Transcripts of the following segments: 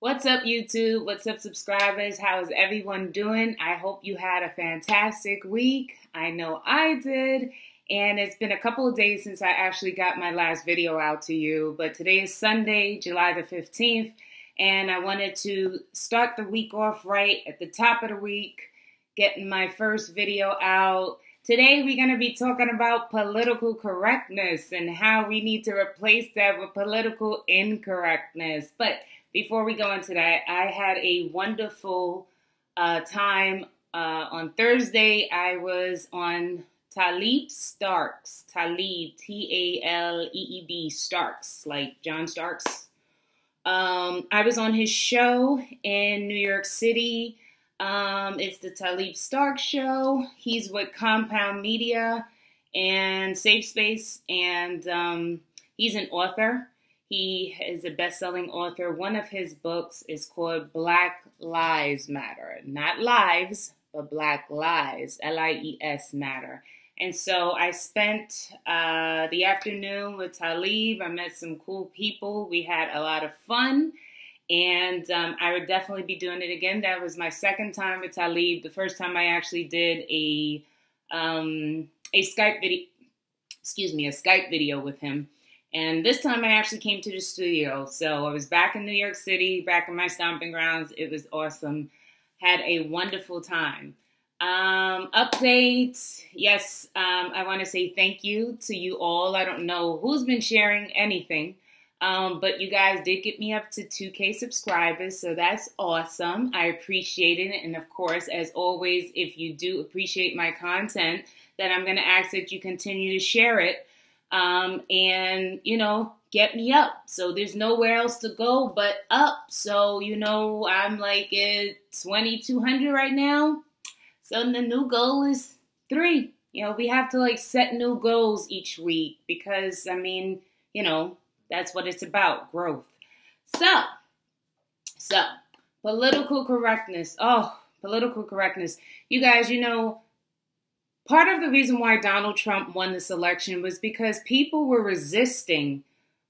What's up, YouTube? What's up, subscribers? How is everyone doing? I hope you had a fantastic week. I know I did. And it's been a couple of days since I actually got my last video out to you. But today is Sunday, July the 15th. And I wanted to start the week off right at the top of the week, getting my first video out. Today, we're going to be talking about political correctness and how we need to replace that with political incorrectness. But before we go into that, I had a wonderful time. On Thursday, I was on Talib Starks. Talib, T-A-L-E-E-B, Starks, like John Starks. I was on his show in New York City. It's the Talib Starks show. He's with Compound Media and Safe Space, and he's an author. He is a best-selling author. One of his books is called Black Lives Matter. Not lives, but Black Lives, L-I-E-S Matter. And so I spent the afternoon with Talib. I met some cool people. We had a lot of fun. And I would definitely be doing it again. That was my second time with Talib. The first time I actually did a Skype video with him. And this time I actually came to the studio. So I was back in New York City, back in my stomping grounds. It was awesome. Had a wonderful time. Updates. Yes, I want to say thank you to you all. I don't know who's been sharing anything. But you guys did get me up to 2K subscribers, so that's awesome. I appreciate it. And of course, as always, if you do appreciate my content, then I'm going to ask that you continue to share it. And, you know, get me up. So there's nowhere else to go but up. So, you know, I'm like at 2,200 right now. So the new goal is 3. You know, we have to like set new goals each week because, I mean, you know, that's what it's about, growth. So, political correctness. Oh, political correctness. You guys, you know, part of the reason why Donald Trump won this election was because people were resisting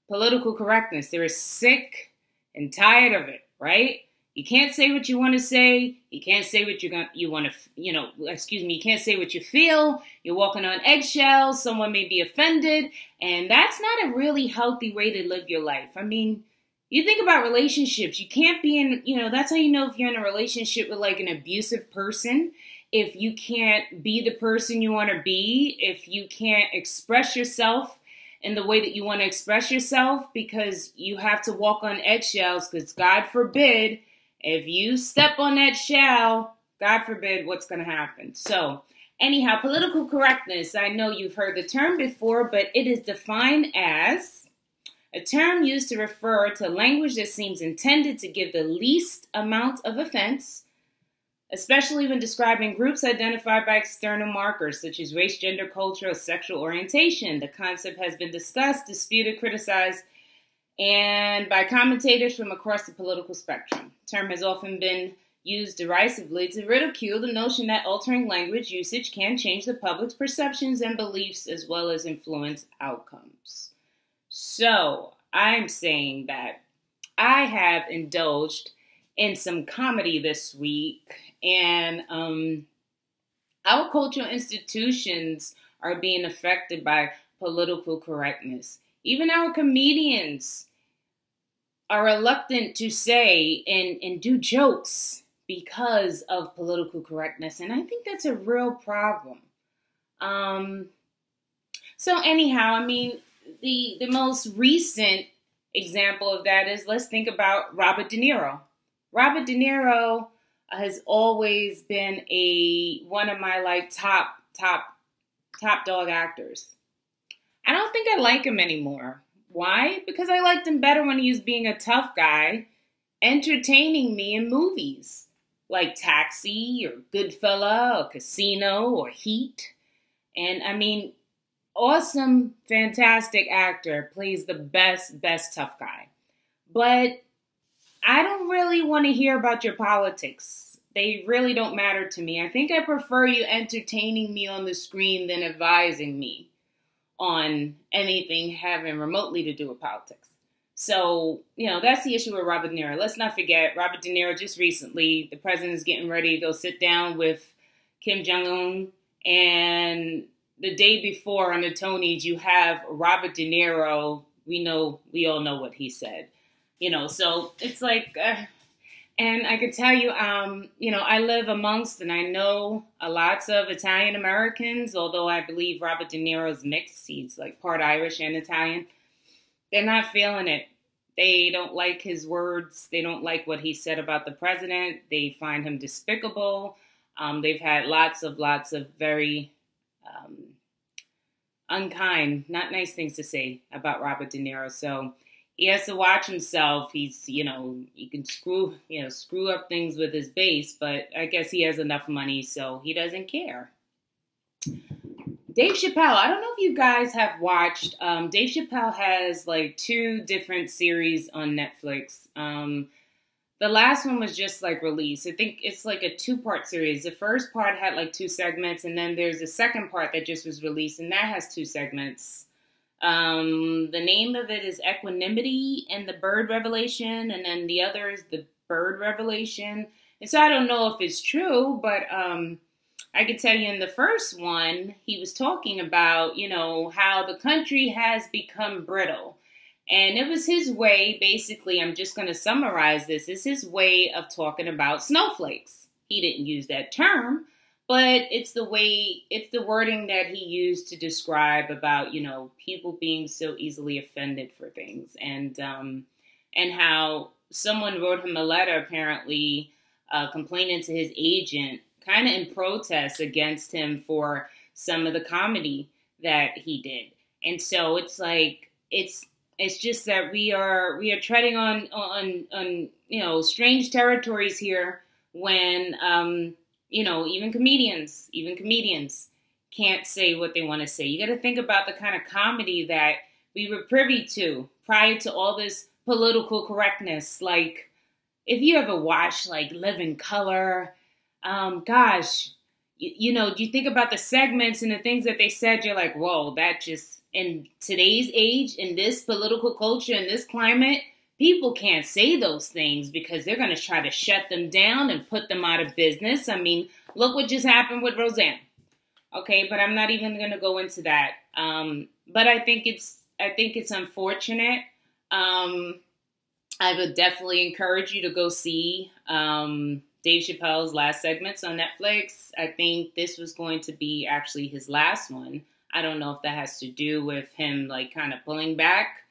political correctness. They were sick and tired of it, right? You can't say what you want to say. You can't say what you want to, you can't say what you feel. You're walking on eggshells. Someone may be offended. And that's not a really healthy way to live your life. I mean, you think about relationships. You can't be in, that's how you know if you're in a relationship with like an abusive person. If you can't be the person you want to be, if you can't express yourself in the way that you want to express yourself because you have to walk on eggshells because God forbid, if you step on that shell, God forbid what's going to happen. So anyhow, political correctness, I know you've heard the term before, but it is defined as a term used to refer to language that seems intended to give the least amount of offense, especially when describing groups identified by external markers such as race, gender, culture, or sexual orientation. The concept has been discussed, disputed, criticized, and by commentators from across the political spectrum. The term has often been used derisively to ridicule the notion that altering language usage can change the public's perceptions and beliefs as well as influence outcomes. So I'm saying that I have indulged in some comedy this week, and our cultural institutions are being affected by political correctness. Even our comedians are reluctant to say and do jokes because of political correctness. And I think that's a real problem. So anyhow, I mean, the most recent example of that is, let's think about Robert De Niro. Robert De Niro has always been one of my like top dog actors. I don't think I like him anymore. Why? Because I liked him better when he was being a tough guy, entertaining me in movies like Taxi or Goodfella or Casino or Heat. And I mean, awesome, fantastic actor, plays the best tough guy. But I don't really want to hear about your politics. They really don't matter to me. I think I prefer you entertaining me on the screen than advising me on anything having remotely to do with politics. So, that's the issue with Robert De Niro. Let's not forget, Robert De Niro just recently, the president's getting ready to go sit down with Kim Jong-un. And the day before on the Tonys, you have Robert De Niro. We all know what he said. So it's like, and I could tell you, I live amongst and I know lots of Italian Americans, although I believe Robert De Niro's mixed. He's like part Irish and Italian. They're not feeling it. They don't like his words. They don't like what he said about the president. They find him despicable. They've had lots of very unkind, not nice things to say about Robert De Niro. So he has to watch himself. He's, he can screw up things with his base, but I guess he has enough money, so he doesn't care. Dave Chappelle, I don't know if you guys have watched, Dave Chappelle has like 2 different series on Netflix. The last one was just like released. I think it's like a 2-part series. The first part had like 2 segments, and then there's a second part that just was released, and that has 2 segments. The name of it is Equanimity and the Bird Revelation, and then the other is the Bird Revelation. And so I don't know if it's true, but I could tell you in the first one, he was talking about, how the country has become brittle. And it was his way, basically, I'm just going to summarize this, it's his way of talking about snowflakes. He didn't use that term, but it's the wording that he used to describe about, people being so easily offended for things. And how someone wrote him a letter, apparently, complaining to his agent, kind of in protest against him for some of the comedy that he did. And so it's like, it's just that we are treading on strange territories here when, even comedians can't say what they want to say. You got to think about the kind of comedy that we were privy to prior to all this political correctness. Like, if you ever watch like Living Color, you think about the segments and the things that they said, you're like, whoa, that just, in today's age, in this political culture, in this climate, people can't say those things because they're going to try to shut them down and put them out of business. I mean, look what just happened with Roseanne. Okay, but I'm not even going to go into that. But I think it's unfortunate. I would definitely encourage you to go see Dave Chappelle's last segments on Netflix. I think this was going to be actually his last one. I don't know if that has to do with him like kind of pulling back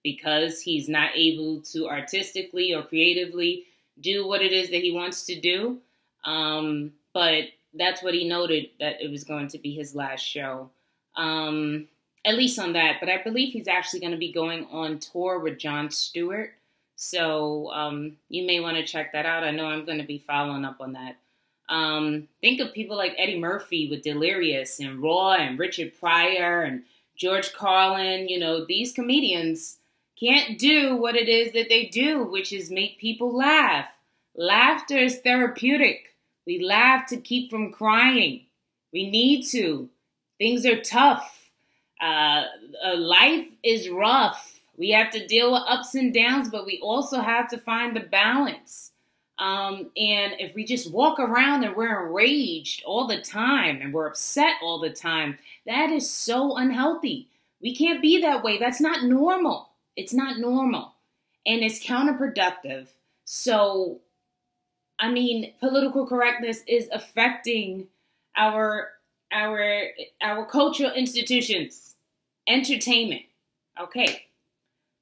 because he's not able to artistically or creatively do what it is that he wants to do. But that's what he noted, that it was going to be his last show, at least on that. But I believe he's actually going to be going on tour with Jon Stewart. So you may want to check that out. I know I'm going to be following up on that. Think of people like Eddie Murphy with Delirious and Raw and Richard Pryor and George Carlin. These comedians can't do what it is that they do, which is make people laugh. Laughter is therapeutic. We laugh to keep from crying. We need to. Things are tough. Life is rough. We have to deal with ups and downs, but we also have to find the balance. And if we just walk around and we're enraged all the time and we're upset all the time, that is so unhealthy. We can't be that way. That's not normal. It's not normal. And it's counterproductive. So, I mean, political correctness is affecting our cultural institutions, entertainment. Okay.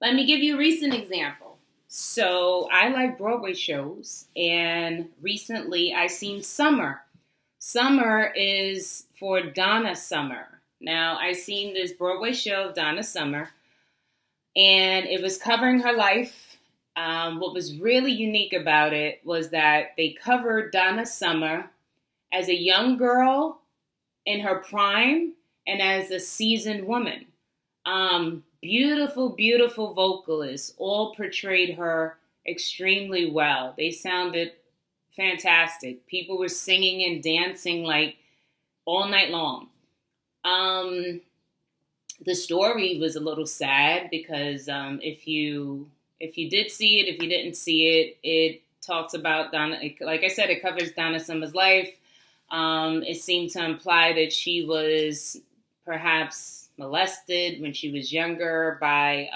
Let me give you a recent example. So I like Broadway shows, and recently I seen Summer. Summer is for Donna Summer. Now, I seen this Broadway show of Donna Summer, and it was covering her life. What was really unique about it was that they covered Donna Summer as a young girl in her prime and as a seasoned woman. Beautiful, beautiful vocalists all portrayed her extremely well. They sounded fantastic. People were singing and dancing like all night long. The story was a little sad because if you If you did see it, if you didn't see it, it talks about Donna. Like I said, it covers Donna Summer's life. It seemed to imply that she was perhaps molested when she was younger by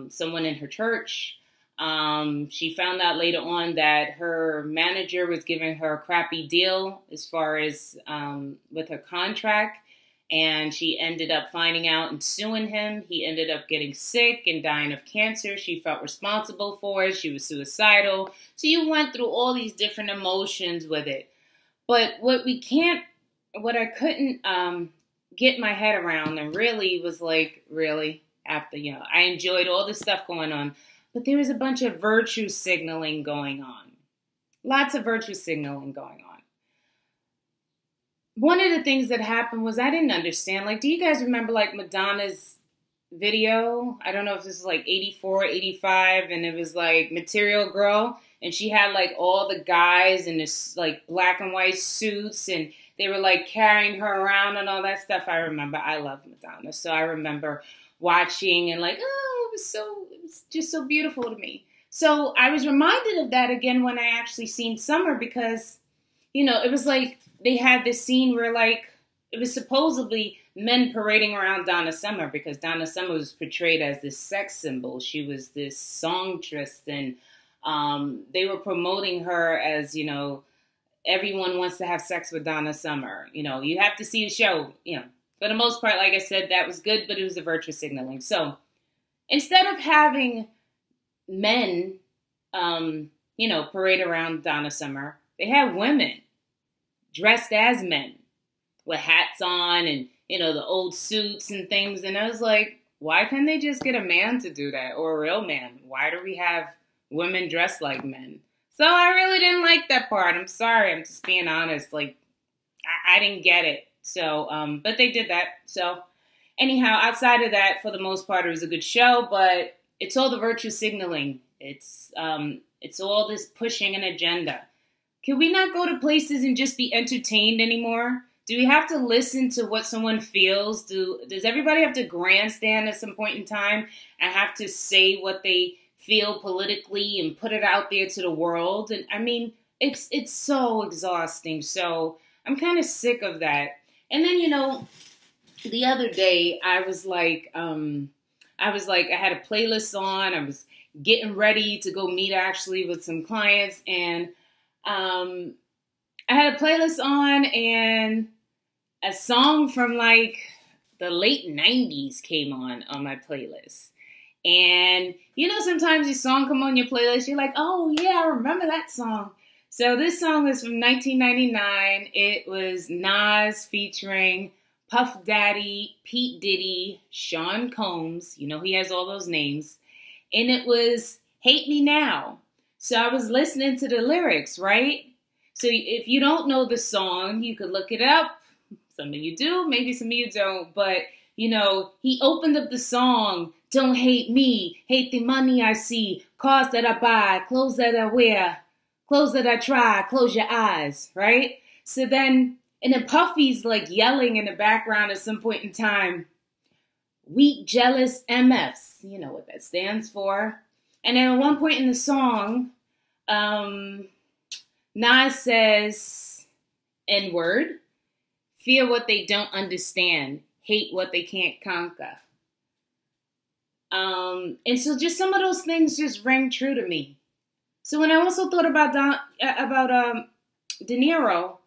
someone in her church. She found out later on that her manager was giving her a crappy deal as far as with her contract. And she ended up finding out and suing him. He ended up getting sick and dying of cancer. She felt responsible for it. She was suicidal. So you went through all these different emotions with it. But what I couldn't get my head around and really was like, really, after, I enjoyed all this stuff going on. But there was a bunch of virtue signaling going on. Lots of virtue signaling going on. One of the things that happened was I didn't understand. Like, do you guys remember, like, Madonna's video? I don't know if this is, like, 84, 85, and it was, like, Material Girl. And she had, like, all the guys in this, like, black and white suits, and they were, like, carrying her around and all that stuff. I remember. I love Madonna. So I remember watching and, like, oh, it was just so beautiful to me. So I was reminded of that again when I actually seen Summer because, it was like, they had this scene where, like, it was supposedly men parading around Donna Summer because Donna Summer was portrayed as this sex symbol. She was this songstress, and they were promoting her as, everyone wants to have sex with Donna Summer. You have to see the show. For the most part, like I said, that was good, but it was a virtue signaling. So instead of having men, parade around Donna Summer, they had women dressed as men with hats on and, the old suits and things. And I was like, why can't they just get a man to do that or a real man? Why do we have women dressed like men? So I really didn't like that part. I'm sorry. I'm just being honest. Like, I didn't get it. So, but they did that. So anyhow, outside of that, for the most part, it was a good show, but it's all the virtue signaling. It's all this pushing an agenda. Can we not go to places and just be entertained anymore? Do we have to listen to what someone feels? Does everybody have to grandstand at some point in time and have to say what they feel politically and put it out there to the world? And I mean, it's so exhausting. So I'm kind of sick of that. And then, the other day I was like, I had a playlist on. I was getting ready to go meet actually with some clients, and I had a playlist on, and a song from like the late 90s came on my playlist. And, sometimes your song come on your playlist, you're like, oh yeah, I remember that song. So this song is from 1999. It was Nas featuring Puff Daddy, Pete Diddy, Sean Combs. He has all those names. And it was Hate Me Now. So I was listening to the lyrics, right? So if you don't know the song, you could look it up. Some of you do, maybe some of you don't. But, he opened up the song, don't hate me, hate the money I see, cars that I buy, clothes that I wear, clothes that I try, close your eyes, right? So then, and then Puffy's like yelling in the background at some point in time, weak, jealous MFs. You know what that stands for. And then at one point in the song, Nas says, N-word, fear what they don't understand, hate what they can't conquer. And so just some of those things just rang true to me. So when I also thought about De Niro,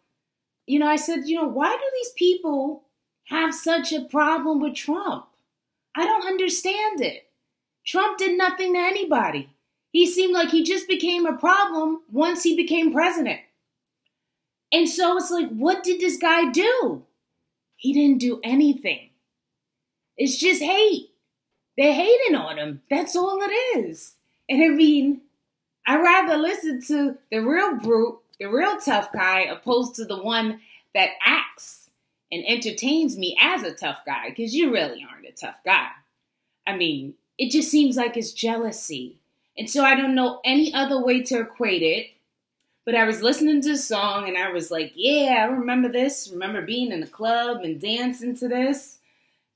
I said, why do these people have such a problem with Trump? I don't understand it. Trump did nothing to anybody. He seemed like he just became a problem once he became president. And so it's like, what did this guy do? He didn't do anything. It's just hate. They're hating on him. That's all it is. And I mean, I'd rather listen to the real brute, the real tough guy, opposed to the one that acts and entertains me as a tough guy, because you really aren't a tough guy. I mean, it just seems like it's jealousy. And so I don't know any other way to equate it. But I was listening to the song and I was like, yeah, I remember this. Remember being in the club and dancing to this.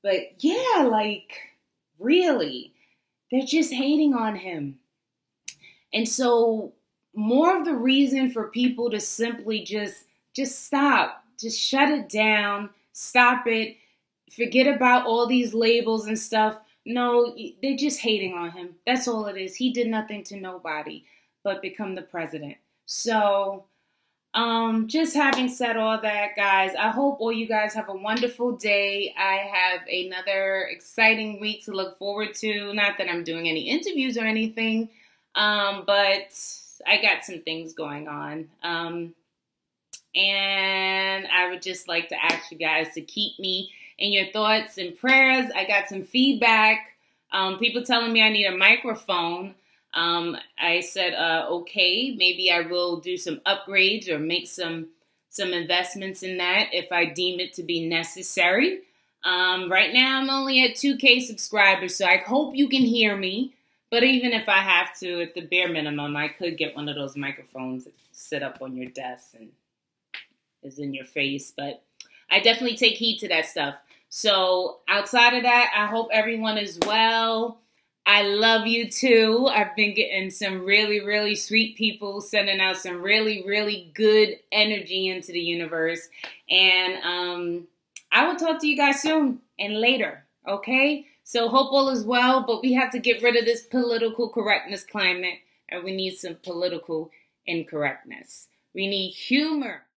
But yeah, like, really, they're just hating on him. And so more of the reason for people to simply just stop, just shut it down, stop it, forget about all these labels and stuff. No, they're just hating on him. That's all it is. He did nothing to nobody but become the president. So, just having said all that, guys, I hope all you guys have a wonderful day. I have another exciting week to look forward to. Not that I'm doing any interviews or anything, but I got some things going on. And I would just like to ask you guys to keep me in your thoughts and prayers. I got some feedback. People telling me I need a microphone. I said, okay, maybe I will do some upgrades or make some investments in that if I deem it to be necessary. Right now I'm only at 2K subscribers, so I hope you can hear me. But even if I have to, at the bare minimum, I could get one of those microphones that sit up on your desk and is in your face. But I definitely take heed to that stuff. So outside of that, I hope everyone is well. I love you too. I've been getting some really, really sweet people sending out some really, really good energy into the universe. And I will talk to you guys soon and later, okay? So hope all is well, but we have to get rid of this political correctness climate, and we need some political incorrectness. We need humor.